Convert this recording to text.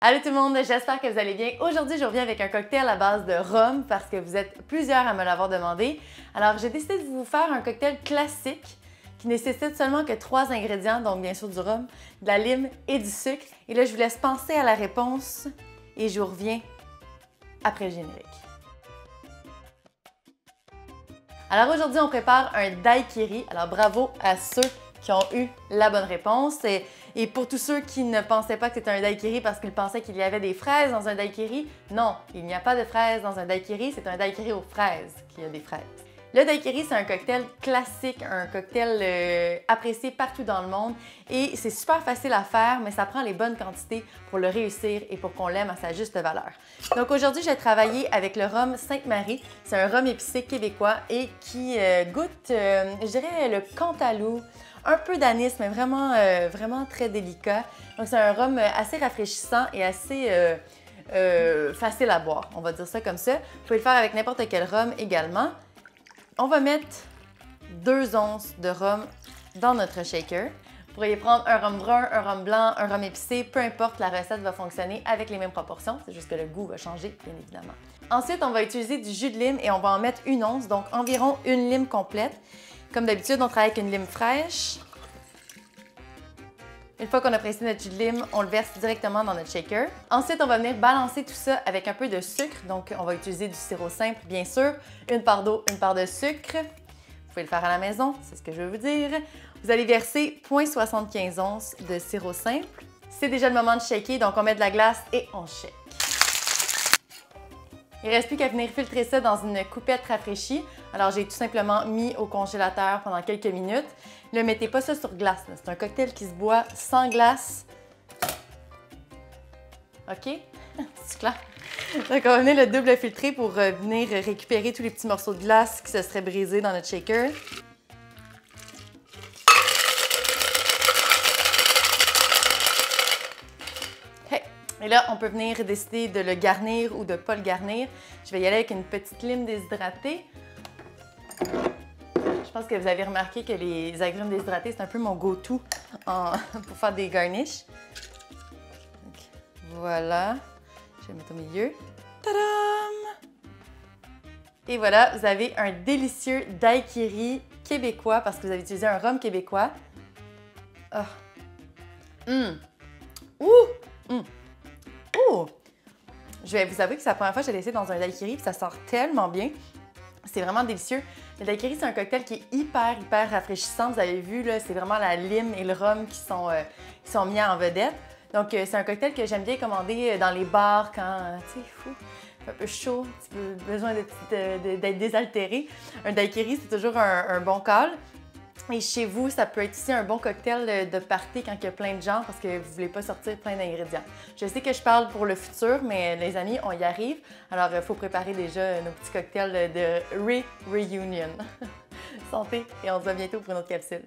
Allô tout le monde, j'espère que vous allez bien. Aujourd'hui, je reviens avec un cocktail à base de rhum parce que vous êtes plusieurs à me l'avoir demandé. Alors, j'ai décidé de vous faire un cocktail classique qui nécessite seulement que 3 ingrédients, donc bien sûr du rhum, de la lime et du sucre. Et là, je vous laisse penser à la réponse et je vous reviens après le générique. Alors aujourd'hui, on prépare un daiquiri. Alors bravo à ceux qui ont eu la bonne réponse. Et pour tous ceux qui ne pensaient pas que c'était un daiquiri parce qu'ils pensaient qu'il y avait des fraises dans un daiquiri, non, il n'y a pas de fraises dans un daiquiri, c'est un daiquiri aux fraises qui a des fraises. Le daiquiri, c'est un cocktail classique, un cocktail apprécié partout dans le monde et c'est super facile à faire, mais ça prend les bonnes quantités pour le réussir et pour qu'on l'aime à sa juste valeur. Donc aujourd'hui, j'ai travaillé avec le rhum Sainte-Marie. C'est un rhum épicé québécois et qui goûte, je dirais, le cantalou, un peu d'anis, mais vraiment très délicat. Donc c'est un rhum assez rafraîchissant et assez facile à boire, on va dire ça comme ça. Vous pouvez le faire avec n'importe quel rhum également. On va mettre 2 onces de rhum dans notre shaker. Vous pourriez prendre un rhum brun, un rhum blanc, un rhum épicé, peu importe, la recette va fonctionner avec les mêmes proportions, c'est juste que le goût va changer, bien évidemment. Ensuite, on va utiliser du jus de lime et on va en mettre 1 once, donc environ une lime complète. Comme d'habitude, on travaille avec une lime fraîche. Une fois qu'on a pressé notre jus de lime, on le verse directement dans notre shaker. Ensuite, on va venir balancer tout ça avec un peu de sucre. Donc, on va utiliser du sirop simple, bien sûr. Une part d'eau, une part de sucre. Vous pouvez le faire à la maison, c'est ce que je veux vous dire. Vous allez verser 0,75 onces de sirop simple. C'est déjà le moment de shaker, donc on met de la glace et on shake. Il ne reste plus qu'à venir filtrer ça dans une coupette rafraîchie. Alors, j'ai tout simplement mis au congélateur pendant quelques minutes. Ne mettez pas ça sur glace. C'est un cocktail qui se boit sans glace. OK? C'est clair? Donc, on va venir le double filtrer pour venir récupérer tous les petits morceaux de glace qui se seraient brisés dans notre shaker. Et là, on peut venir décider de le garnir ou de ne pas le garnir. Je vais y aller avec une petite lime déshydratée. Je pense que vous avez remarqué que les agrumes déshydratés, c'est un peu mon go-to pour faire des garnishes. Donc, voilà. Je vais le mettre au milieu. Tadam! Et voilà, vous avez un délicieux daiquiri québécois parce que vous avez utilisé un rhum québécois. Oh. Oh! Je vais vous avouer que c'est la première fois que j'ai laissé dans un daiquiri et ça sort tellement bien. C'est vraiment délicieux. Le daiquiri, c'est un cocktail qui est hyper rafraîchissant. Vous avez vu, là, c'est vraiment la lime et le rhum qui sont mis en vedette. Donc, c'est un cocktail que j'aime bien commander dans les bars quand, tu sais, fou, un peu chaud, un petit peu besoin d'être désaltéré. Un daiquiri, c'est toujours un bon call. Et chez vous, ça peut être aussi un bon cocktail de party quand il y a plein de gens parce que vous ne voulez pas sortir plein d'ingrédients. Je sais que je parle pour le futur, mais les amis, on y arrive. Alors, il faut préparer déjà nos petits cocktails de reunion. Santé et on se voit bientôt pour une autre capsule.